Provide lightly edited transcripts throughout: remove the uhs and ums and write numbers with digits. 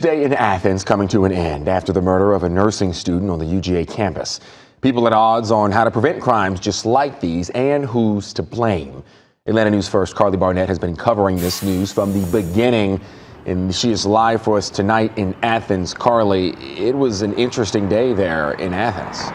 Day in Athens coming to an end after the murder of a nursing student on the UGA campus. People at odds on how to prevent crimes just like these and who's to blame. Atlanta News First Carly Barnett has been covering this news from the beginning, and she is live for us tonight in Athens. Carly, it was an interesting day there in Athens.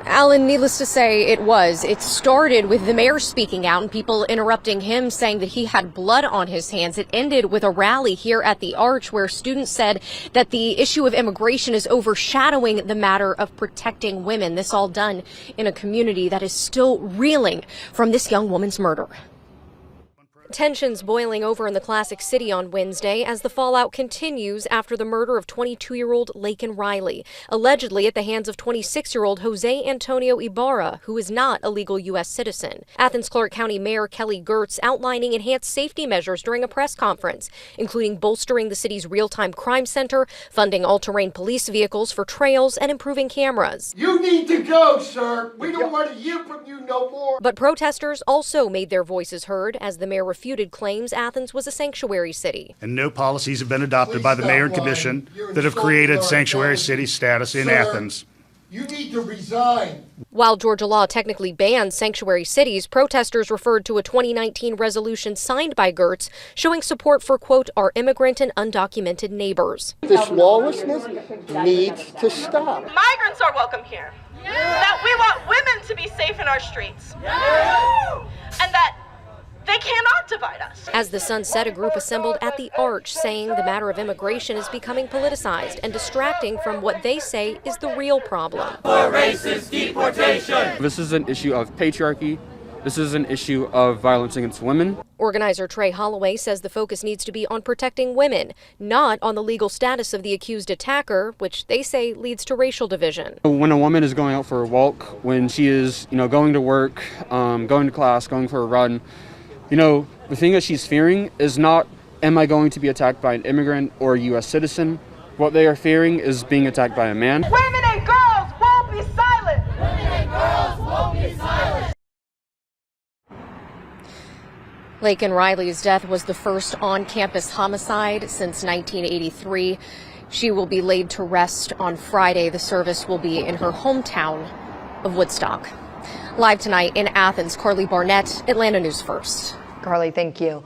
Alan, needless to say, it was. It started with the mayor speaking out and people interrupting him, saying that he had blood on his hands. It ended with a rally here at the Arch where students said that the issue of immigration is overshadowing the matter of protecting women. This all done in a community that is still reeling from this young woman's murder. Tensions boiling over in the Classic City on Wednesday as the fallout continues after the murder of 22-year-old Laken Riley, allegedly at the hands of 26-year-old Jose Antonio Ibarra, who is not a legal U.S. citizen. Athens Clark County Mayor Kelly Gertz outlining enhanced safety measures during a press conference, including bolstering the city's real-time crime center, funding all-terrain police vehicles for trails, and improving cameras. You need to go, sir. We don't want to hear from you no more. But protesters also made their voices heard as the mayor refuted claims Athens was a sanctuary city. And no policies have been adopted by the mayor and commission that have created sanctuary city status in Athens. You need to resign. While Georgia law technically bans sanctuary cities, protesters referred to a 2019 resolution signed by Gertz showing support for, quote, our immigrant and undocumented neighbors. This lawlessness needs to stop. Migrants are welcome here. Yeah. That we want women to be safe in our streets. Yeah. And that they cannot divide us. As the sun set, a group assembled at the Arch saying the matter of immigration is becoming politicized and distracting from what they say is the real problem. For racist deportation. This is an issue of patriarchy. This is an issue of violence against women. Organizer Trey Holloway says the focus needs to be on protecting women, not on the legal status of the accused attacker, which they say leads to racial division. When a woman is going out for a walk, when she is, going to work, going to class, going for a run, the thing that she's fearing is not, am I going to be attacked by an immigrant or a U.S. citizen? What they are fearing is being attacked by a man. Women and girls won't be silent. Women and girls won't be silent. Laken Riley's death was the first on-campus homicide since 1983. She will be laid to rest on Friday. The service will be in her hometown of Woodstock. Live tonight in Athens, Carly Barnett, Atlanta News First. Carly, thank you.